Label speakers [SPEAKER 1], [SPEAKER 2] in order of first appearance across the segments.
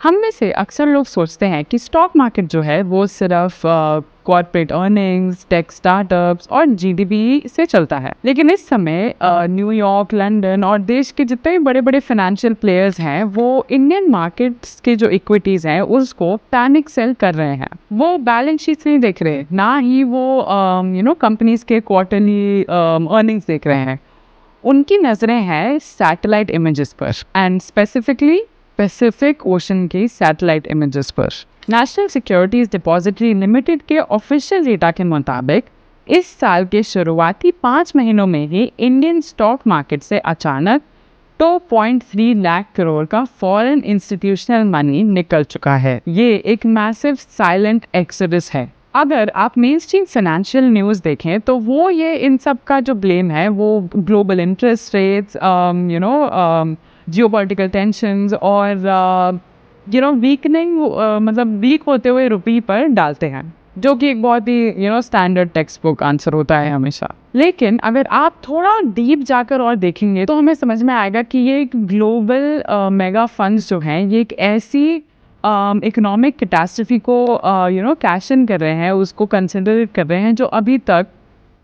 [SPEAKER 1] हम में से अक्सर लोग सोचते हैं कि स्टॉक मार्केट जो है वो सिर्फ कॉर्पोरेट अर्निंग्स, टेक स्टार्टअप्स और जीडीपी से चलता है। लेकिन इस समय न्यूयॉर्क, लंदन और देश के जितने भी बड़े बड़े फाइनेंशियल प्लेयर्स हैं वो इंडियन मार्केट्स के जो इक्विटीज़ हैं उसको पैनिक सेल कर रहे हैं। वो बैलेंस शीट नहीं देख रहे, ना ही वो कंपनीज के क्वार्टरली अर्निंग्स देख रहे हैं। उनकी नज़रें हैं सैटेलाइट इमेजेस पर एंड स्पेसिफिकली पैसिफिक ओशन की सैटेलाइट इमेजेस पर। नेशनल सिक्योरिटीज डिपॉजिटरी लिमिटेड के ऑफिशियल डेटा के मुताबिक इस साल के शुरुआती 5 महीनों में ही इंडियन स्टॉक मार्केट से अचानक 2.3 लाख करोड़ का फॉरेन इंस्टीट्यूशनल मनी निकल चुका है। ये एक मैसिव साइलेंट एक्सोडस है। अगर आप मेन स्ट्रीम फाइनेंशियल न्यूज़ देखें तो वो ये इन सब का जो ब्लेम है वो global interest rates, geopolitical tensions और वीकनिंग, मतलब वीक होते हुए रुपये पर डालते हैं, जो कि एक बहुत ही स्टैंडर्ड टेक्स्ट बुक आंसर होता है हमेशा। लेकिन अगर आप थोड़ा डीप जाकर और देखेंगे तो हमें समझ में आएगा कि ये एक ग्लोबल मेगा फंड्स जो हैं ये एक ऐसी इकोनॉमिक कैटास्ट्रफी को कैश इन कर रहे हैं, उसको कंसिडर कर रहे हैं जो अभी तक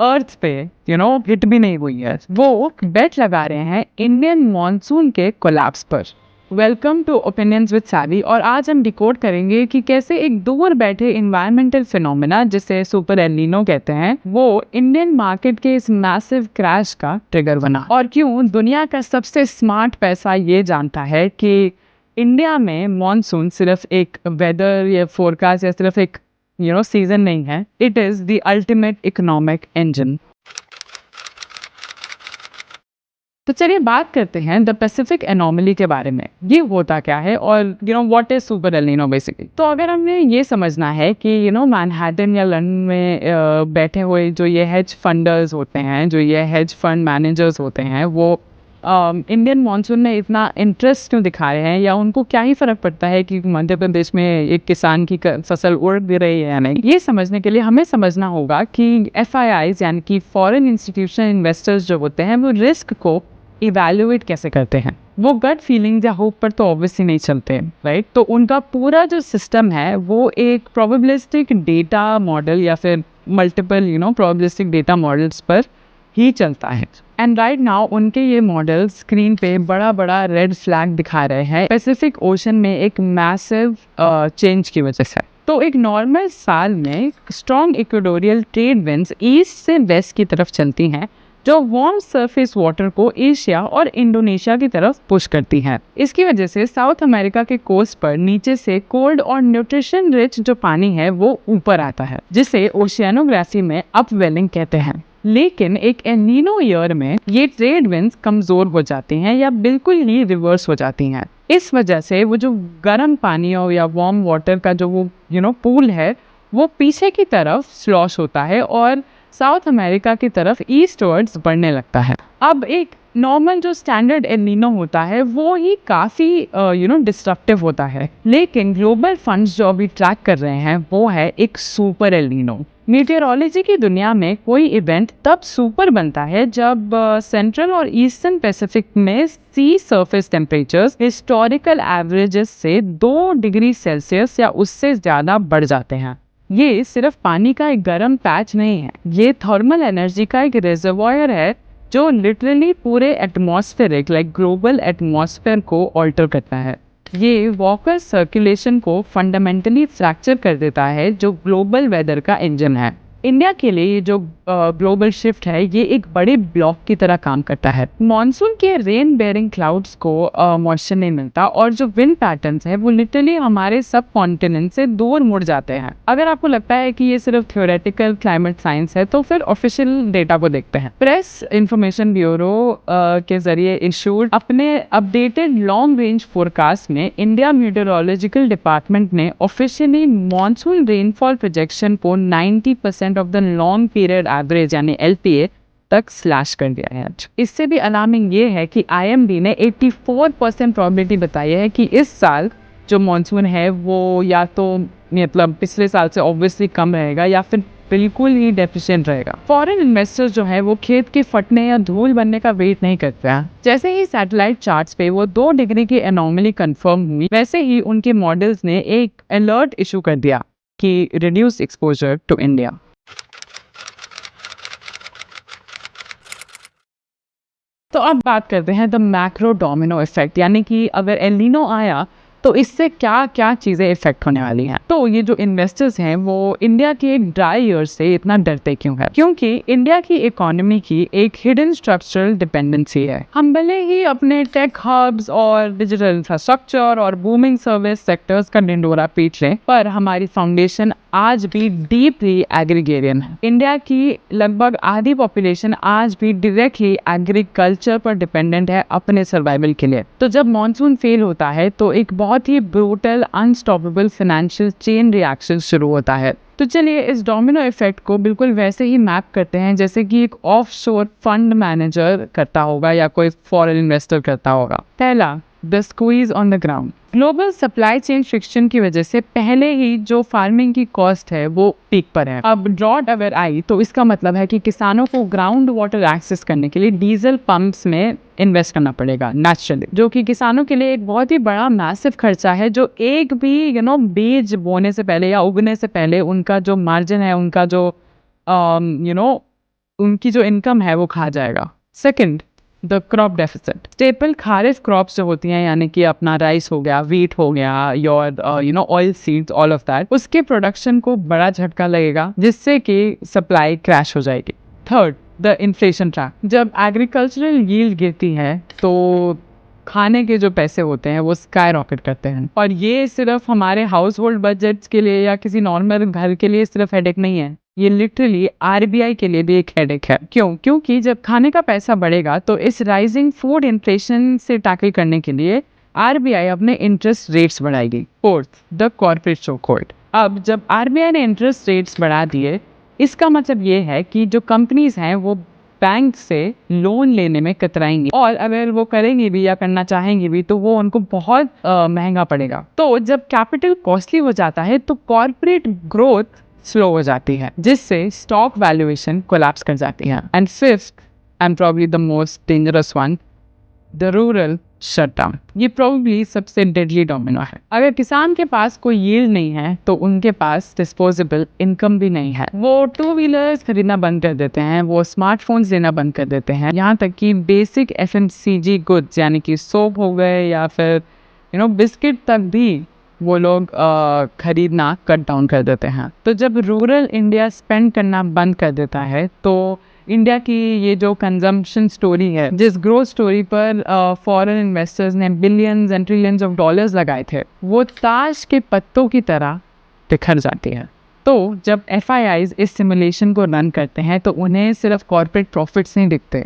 [SPEAKER 1] अर्थ पे हिट भी नहीं हुई है। वो बेट लगा रहे हैं इंडियन मॉनसून के कोलैप्स पर। वेलकम टू ओपिनियंस विद सावी, और आज हम डिकोड करेंगे कि कैसे एक दूर बैठे इन्वायरमेंटल फिनोमेना जिसे सुपर एल नीनो कहते हैं वो इंडियन मार्केट के इस मैसिव क्रैश का ट्रिगर बना, और क्यों दुनिया का सबसे स्मार्ट पैसा ये जानता है कि इंडिया में मॉनसून सिर्फ एक वेदर या फोरकास्ट या सिर्फ एक सीजन नहीं है, it is the ultimate economic engine. तो चलिए बात करते हैं द पैसिफिक एनोमली के बारे में। ये होता क्या है और what is super El Nino basically. तो अगर हमने ये समझना है कि मैनहट्टन या लंदन में बैठे हुए जो ये हेज फंडर्स होते हैं, जो ये हेज फंड मैनेजर्स होते हैं, वो इंडियन मानसून में इतना इंटरेस्ट क्यों दिखा रहे हैं, या उनको क्या ही फ़र्क पड़ता है कि मध्य प्रदेश में एक किसान की फसल उड़ भी रही है या नहीं। ये समझने के लिए हमें समझना होगा कि FIIs यानी कि फॉरेन इंस्टीट्यूशनल इन्वेस्टर्स जो होते हैं वो रिस्क को इवैल्यूएट कैसे करते हैं। वो गट फीलिंग या होप पर तो ऑब्वियसली नहीं चलते, राइट। तो उनका पूरा जो सिस्टम है वो एक प्रोबेबिलिस्टिक डेटा मॉडल या फिर मल्टीपल प्रोबेबिलिस्टिक डेटा मॉडल्स पर ही चलता है। एंड राइट नाउ उनके ये मॉडल स्क्रीन पे बड़ा बड़ा रेड फ्लैग दिखा रहे हैं पैसिफिक ओशन में एक मैसिव चेंज की वजह से। तो एक नॉर्मल साल में strong equatorial trade winds east से वेस्ट की तरफ चलती हैं, जो वार्म सरफेस वाटर को एशिया और इंडोनेशिया की तरफ पुश करती हैं। इसकी वजह से साउथ अमेरिका के कोस्ट पर नीचे से कोल्ड और न्यूट्रिशन रिच जो पानी है वो ऊपर आता है, जिसे ओशियानोग्राफी में अपवेलिंग कहते हैं। लेकिन एक एल नीनो ईयर में ये ट्रेड विंड्स कमज़ोर हो जाती हैं या बिल्कुल ही रिवर्स हो जाती हैं। इस वजह से वो जो गर्म पानी या वार्म वाटर का जो वो पूल है वो पीछे की तरफ स्लॉश होता है और साउथ अमेरिका की तरफ ईस्टवर्ड्स बढ़ने लगता है। अब एक नॉर्मल जो स्टैंडर्ड एल नीनो होता है वो ही काफ़ी डिस्ट्रप्टिव होता है, लेकिन ग्लोबल फंड्स जो अभी ट्रैक कर रहे हैं वो है एक सुपर एल नीनो। मीटियोरोलॉजी की दुनिया में कोई इवेंट तब सुपर बनता है जब सेंट्रल और ईस्टर्न पैसिफिक में सी सरफेस टेम्परेचर्स हिस्टोरिकल एवरेजेस से 2 डिग्री सेल्सियस या उससे ज़्यादा बढ़ जाते हैं। ये सिर्फ पानी का एक गर्म पैच नहीं है, ये थर्मल एनर्जी का एक रिजर्वॉयर है जो लिटरली पूरे एटमॉस्फेरिक ग्लोबल एटमॉस्फेयर को ऑल्टर करता है। ये वॉकर सर्कुलेशन को फंडामेंटली फ्रैक्चर कर देता है, जो ग्लोबल वेदर का इंजन है। इंडिया के लिए जो ग्लोबल शिफ्ट है ये एक बड़े ब्लॉक की तरह काम करता है। मॉनसून के रेन बेयरिंग क्लाउड्स को मॉइस्चर नहीं मिलता और जो विंड पैटर्न्स है वो लिटरली हमारे सब कॉन्टिनेंट से दूर मुड़ जाते हैं। अगर आपको लगता है कि ये सिर्फ थ्योरेटिकल क्लाइमेट साइंस है तो फिर ऑफिशियल डेटा को देखते हैं। प्रेस इंफॉर्मेशन ब्यूरो के जरिए इशूड अपने अपडेटेड लॉन्ग रेंज फोरकास्ट में इंडिया मीटियोरोलॉजिकल डिपार्टमेंट ने ऑफिशियली मॉनसून रेनफॉल प्रोजेक्शन को 90% of the long period average यानी LPA तक स्लैश कर दिया है। इससे भी अलार्मिंग ये है कि IMD ने 84% प्रोबेबिलिटी बताई है कि इस साल जो मॉनसून है वो या तो मतलब पिछले साल से ऑब्वियसली कम रहेगा या फिर बिल्कुल ही डेफिशिएंट रहेगा। फॉरेन इन्वेस्टर्स जो है वो खेत के फटने या धूल बनने का वेट नहीं करते हैं। जैसे ही सैटेलाइट चार्ट्स पे वो 2 डिग्री की एनोमली कंफर्म हुई, वैसे ही उनके मॉडल्स ने एक अलर्ट इशू कर दिया कि रिड्यूस एक्सपोजर टू इंडिया। तो अब बात करते हैं द मैक्रो डोमिनो इफेक्ट, यानी कि अगर एल नीनो आया तो इससे क्या क्या चीज़ें इफेक्ट होने वाली हैं। तो ये जो इन्वेस्टर्स हैं वो इंडिया के एक ड्राई ईयर से इतना डरते क्यों है? क्योंकि इंडिया की इकोनॉमी की एक हिडन स्ट्रक्चरल डिपेंडेंसी है। हम भले ही अपने टेक हब्स और डिजिटल इंफ्रास्ट्रक्चर और बूमिंग सर्विस सेक्टर्स का ढिंडोरा पीट रहे, पर हमारी फाउंडेशन आज भी डीपली एग्रीगेरियन है। इंडिया की लगभग आधी पॉपुलेशन आज भी डायरेक्टली एग्रीकल्चर पर डिपेंडेंट है अपने सर्वाइवल के लिए। तो जब मॉनसून फेल होता है तो एक बहुत ही brutal unstoppable financial chain reaction शुरू होता है। तो चलिए इस डोमिनो इफेक्ट को बिल्कुल वैसे ही मैप करते हैं जैसे कि एक ऑफशोर फंड मैनेजर करता होगा या कोई फॉरेन इन्वेस्टर करता होगा। पहला, the squeeze on the ground. Global supply chain friction की वजह से पहले ही जो फार्मिंग की कॉस्ट है वो पीक पर है। अब ड्रॉट अगर आई तो इसका मतलब है कि किसानों को ग्राउंड वाटर एक्सेस करने के लिए डीजल पंप्स में इन्वेस्ट करना पड़ेगा नेचुरली, जो कि किसानों के लिए एक बहुत ही बड़ा मैसिव खर्चा है, जो एक भी बीज बोने से पहले या उगने से पहले उनका जो मार्जिन है, उनका जो उनकी जो इनकम है वो खा जाएगा। Second, the crop deficit. Staple kharif crops जो होती हैं, यानी कि अपना राइस हो गया, वीट हो गया, your oil seeds, all of that, उसके प्रोडक्शन को बड़ा झटका लगेगा जिससे कि सप्लाई क्रैश हो जाएगी। Third, the inflation trap. जब एग्रीकल्चरल यील्ड गिरती है तो खाने के जो पैसे होते हैं वो स्काई रॉकेट करते हैं, और ये सिर्फ हमारे हाउस होल्ड बजट्स के लिए या किसी नॉर्मल घर के लिए सिर्फ हेडेक नहीं है, ये लिटरली आरबीआई के लिए भी एक हेडेक है। क्यों? क्योंकि जब खाने का पैसा बढ़ेगा तो इस राइजिंग फूड इन्फ्लेशन से टैकल करने के लिए आरबीआई अपने इंटरेस्ट रेट्स बढ़ाएगी। Fourth, the corporate chokehold. अब जब आरबीआई ने इंटरेस्ट रेट्स बढ़ा दिए, इसका मतलब ये है कि जो कंपनीज हैं वो बैंक से लोन लेने में कतराएंगी, और अगर वो करेंगी भी या करना चाहेंगी भी तो वो उनको बहुत महंगा पड़ेगा। तो जब कैपिटल कॉस्टली हो जाता है तो कॉर्पोरेट ग्रोथ स्लो हो जाती है, जिससे स्टॉक वैल्यूएशन कोलैप्स कर जाती है। And fifth and probably the most dangerous one, the rural shutdown. ये प्रोबेबली सबसे डेडली डोमिनो है। अगर किसान के पास कोई यील्ड नहीं है तो उनके पास डिस्पोजेबल इनकम भी नहीं है। वो टू व्हीलर्स खरीदना बंद कर देते हैं, वो स्मार्टफोन्स लेना बंद कर देते हैं, यहाँ तक कि बेसिक एफएमसीजी गुड्स यानी कि सोप हो गए या फिर बिस्किट तक भी वो लोग खरीदना कट डाउन कर देते हैं। तो जब रूरल इंडिया स्पेंड करना बंद कर देता है तो इंडिया की ये जो कंजम्पशन स्टोरी है, जिस ग्रोथ स्टोरी पर फॉरेन इन्वेस्टर्स ने billions and trillions of dollars लगाए थे, वो ताश के पत्तों की तरह बिखर जाती है। तो जब एफआईआईज इस सिमुलेशन को रन करते हैं तो उन्हें सिर्फ कॉर्पोरेट प्रॉफिट्स नहीं दिखते,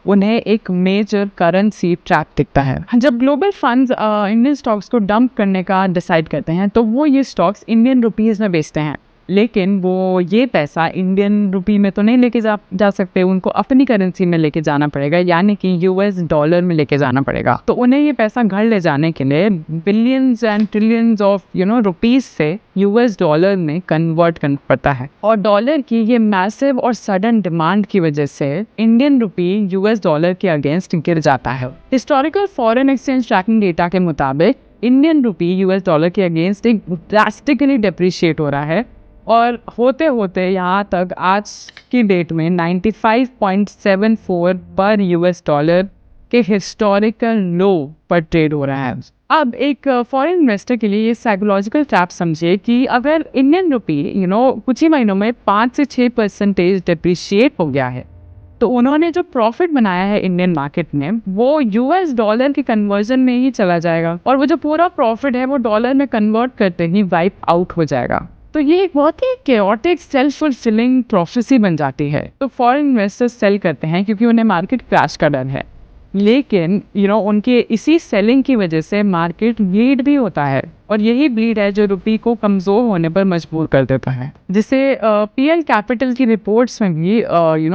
[SPEAKER 1] उन्हें एक मेजर करेंसी ट्रैप दिखता है। जब ग्लोबल फंड्स इंडियन स्टॉक्स को डंप करने का डिसाइड करते हैं तो वो ये स्टॉक्स इंडियन रुपीज़ में बेचते हैं, लेकिन वो ये पैसा इंडियन रुपी में तो नहीं लेके जा सकते, उनको अपनी करेंसी में लेके जाना पड़ेगा, यानी कि यूएस डॉलर में लेके जाना पड़ेगा। तो उन्हें ये पैसा घर ले जाने के लिए billions and trillions of rupees से यूएस डॉलर में कन्वर्ट करना पड़ता है, और डॉलर की ये मैसिव और सडन डिमांड की वजह से इंडियन रुपी यूएस डॉलर के अगेंस्ट गिर जाता है। Historical foreign exchange tracking data के मुताबिक इंडियन रुपी यूएस डॉलर के अगेंस्ट एक ड्रास्टिकली डिप्रिशिएट हो रहा है, और होते होते यहाँ तक आज की डेट में 95.74 पर यूएस डॉलर के हिस्टोरिकल लो पर ट्रेड हो रहा है। अब एक फॉरेन इन्वेस्टर के लिए ये साइकोलॉजिकल ट्रैप समझे कि अगर इंडियन रुपी कुछ ही महीनों में 5 से 6% डिप्रिशिएट हो गया है, तो उन्होंने जो प्रॉफिट बनाया है इंडियन मार्केट में वो यूएस डॉलर के कन्वर्जन में ही चला जाएगा, और वो जो पूरा प्रॉफिट है वो डॉलर में कन्वर्ट करते ही वाइप आउट हो जाएगा। तो ये एक बहुत ही केओटिक सेल्फ फुलफिलिंग प्रोफेसी बन जाती है। तो फॉरेन इन्वेस्टर्स सेल करते हैं क्योंकि उन्हें मार्केट क्रैश का डर है, लेकिन उनके इसी सेलिंग की वजह से मार्केट ब्लीड भी होता है, और यही ब्लीड है जो रुपी को कमज़ोर होने पर मजबूर कर देता है, जिसे पीएल कैपिटल की रिपोर्ट्स में भी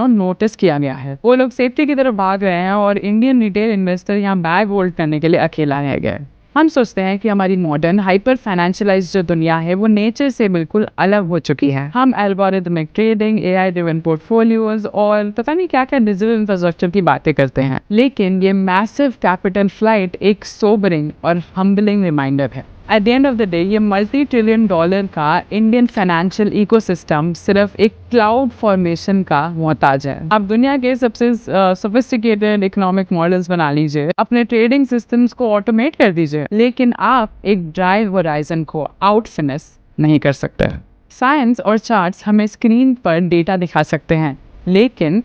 [SPEAKER 1] नोटिस किया गया है। वो लोग सेफ्टी की तरफ भाग रहे हैं और इंडियन रिटेल इन्वेस्टर यहाँ बैग होल्ड करने के लिए अकेला रह गए। हम सोचते हैं कि हमारी मॉडर्न हाइपर फाइनेंशियलाइज्ड जो दुनिया है वो नेचर से बिल्कुल अलग हो चुकी है। हम algorithmic trading, AI driven portfolios और पता नहीं क्या क्या डिजिटल इंफ्रास्ट्रक्चर की बातें करते हैं, लेकिन ये मैसिव कैपिटल फ्लाइट एक सोबरिंग और हम्बलिंग रिमाइंडर है। At the end of the day ये मल्टी ट्रिलियन डॉलर का इंडियन फाइनेंशियल इकोसिस्टम सिर्फ एक क्लाउड फॉर्मेशन का मोहताज है। आप दुनिया के सबसे सोफिस्टिकेटेड इकोनॉमिक मॉडल्स बना लीजिए, अपने ट्रेडिंग सिस्टम्स को ऑटोमेट कर दीजिए, लेकिन आप एक ड्राई होराइजन को आउट फिनिश नहीं कर सकते। साइंस और चार्ट्स हमें स्क्रीन पर डेटा दिखा सकते हैं, लेकिन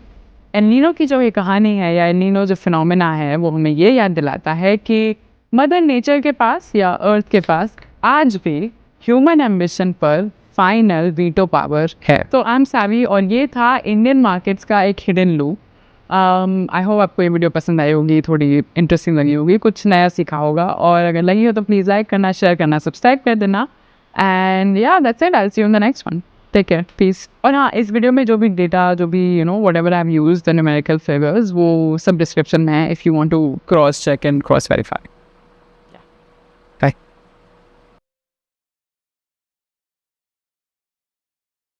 [SPEAKER 1] एल नीनो की जो ये कहानी है या एल नीनो जो फिनोमेना है वो हमें ये याद दिलाता है कि मदर नेचर के पास या अर्थ के पास आज भी ह्यूमन एम्बिशन पर फाइनल वीटो पावर है। तो आई एम सैवी और ये था इंडियन मार्केट्स का एक हिडन लूप। आई होप आपको ये वीडियो पसंद आई होगी, थोड़ी इंटरेस्टिंग लगी होगी, कुछ नया सीखा होगा, और अगर लगी हो तो प्लीज़ लाइक करना, शेयर करना, सब्सक्राइब कर देना। And yeah that's it, I will see you in the next one. Take care, peace. और हाँ, इस वीडियो में जो भी डेटा, जो भी whatever I have used the numerical figures, वो सब डिस्क्रिप्शन में है if you want to cross check and cross verify.